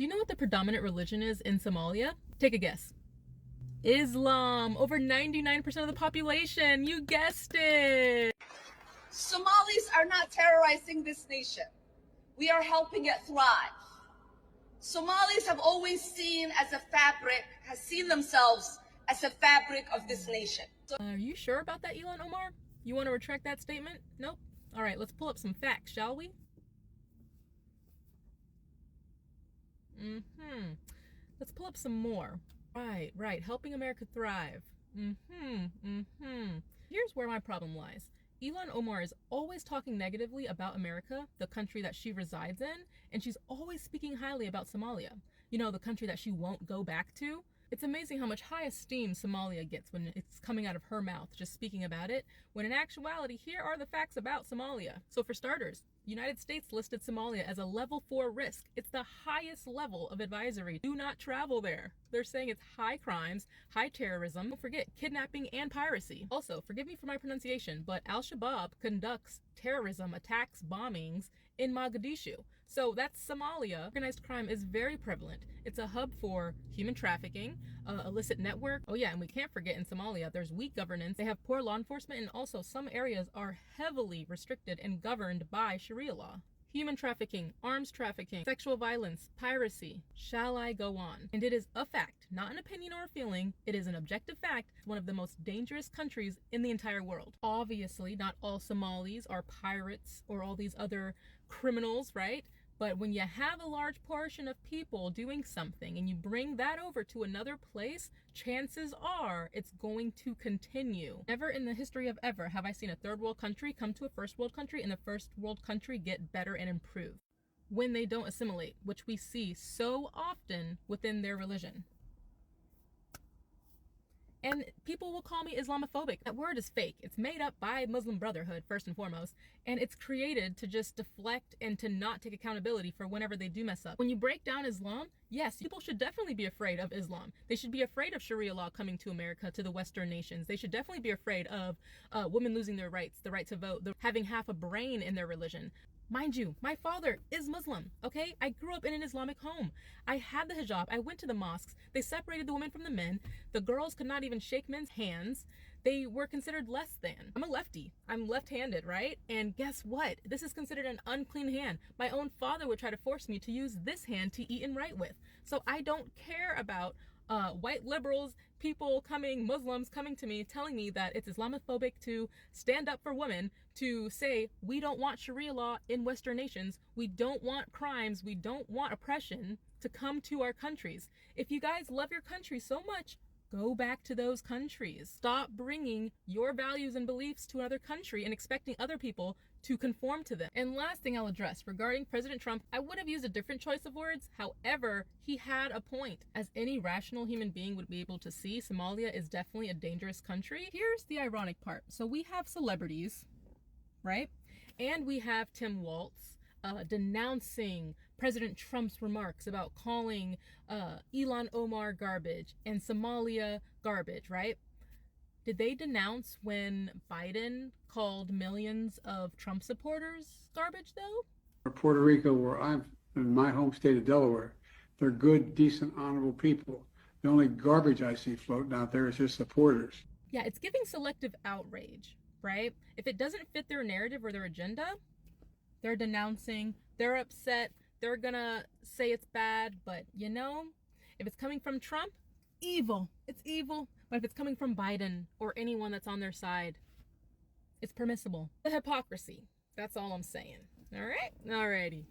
Do you know what the predominant religion is in Somalia? Take a guess. Islam. Over 99% of the population. You guessed it. Somalis are not terrorizing this nation. We are helping it thrive. Somalis have always seen themselves as a fabric of this nation. Are you sure about that, Ilhan Omar? You want to retract that statement? Nope. All right, let's pull up some facts, shall we? Let's pull up some more. Right. Helping America thrive. Here's where my problem lies. Ilhan Omar is always talking negatively about America, the country that she resides in, and she's always speaking highly about Somalia. You know, the country that she won't go back to. It's amazing how much high esteem Somalia gets when it's coming out of her mouth, just speaking about it, when in actuality, here are the facts about Somalia. So for starters, the United States listed Somalia as a level 4 risk. It's the highest level of advisory. Do not travel there. They're saying it's high crimes, high terrorism, don't forget kidnapping and piracy. Also, forgive me for my pronunciation, but Al-Shabaab conducts terrorism attacks, bombings in Mogadishu. So that's Somalia. Organized crime is very prevalent. It's a hub for human trafficking, illicit network. Oh yeah, and we can't forget in Somalia, there's weak governance. They have poor law enforcement, and also some areas are heavily restricted and governed by Sharia law. Human trafficking, arms trafficking, sexual violence, piracy. Shall I go on? And it is a fact, not an opinion or a feeling. It is an objective fact. It's one of the most dangerous countries in the entire world. Obviously, not all Somalis are pirates or all these other criminals, right? But when you have a large portion of people doing something and you bring that over to another place, chances are it's going to continue. Never in the history of ever have I seen a third world country come to a first world country and the first world country get better and improve when they don't assimilate, which we see so often within their religion. And people will call me Islamophobic. That word is fake. It's made up by Muslim Brotherhood, first and foremost, and it's created to just deflect and to not take accountability for whenever they do mess up. When you break down Islam, yes, people should definitely be afraid of Islam. They should be afraid of Sharia law coming to America, to the Western nations. They should definitely be afraid of women losing their rights, the right to vote, having half a brain in their religion. Mind you, my father is Muslim, okay? I grew up in an Islamic home. I had the hijab. I went to the mosques. They separated the women from the men. The girls could not even shake men's hands. They were considered less than. I'm a lefty. I'm left-handed, right? And guess what? This is considered an unclean hand. My own father would try to force me to use this hand to eat and write with. So I don't care about white liberals, Muslims coming to me telling me that it's Islamophobic to stand up for women, to say we don't want Sharia law in Western nations, we don't want crimes, we don't want oppression to come to our countries. If you guys love your country so much, go back to those countries. Stop bringing your values and beliefs to another country and expecting other people to conform to them. And last thing I'll address regarding President Trump, I would have used a different choice of words. However, he had a point. As any rational human being would be able to see, Somalia is definitely a dangerous country. Here's the ironic part. So we have celebrities, right? And we have Tim Walz denouncing President Trump's remarks about calling Ilhan Omar garbage and Somalia garbage, right? Did they denounce when Biden called millions of Trump supporters garbage, though? Puerto Rico, where I'm in my home state of Delaware, they're good, decent, honorable people. The only garbage I see floating out there is just supporters. Yeah, it's giving selective outrage, right? If it doesn't fit their narrative or their agenda, they're denouncing, they're upset, they're gonna say it's bad, but you know, if it's coming from Trump, evil. It's evil. But if it's coming from Biden or anyone that's on their side, it's permissible. The hypocrisy. That's all I'm saying. All right? Alrighty.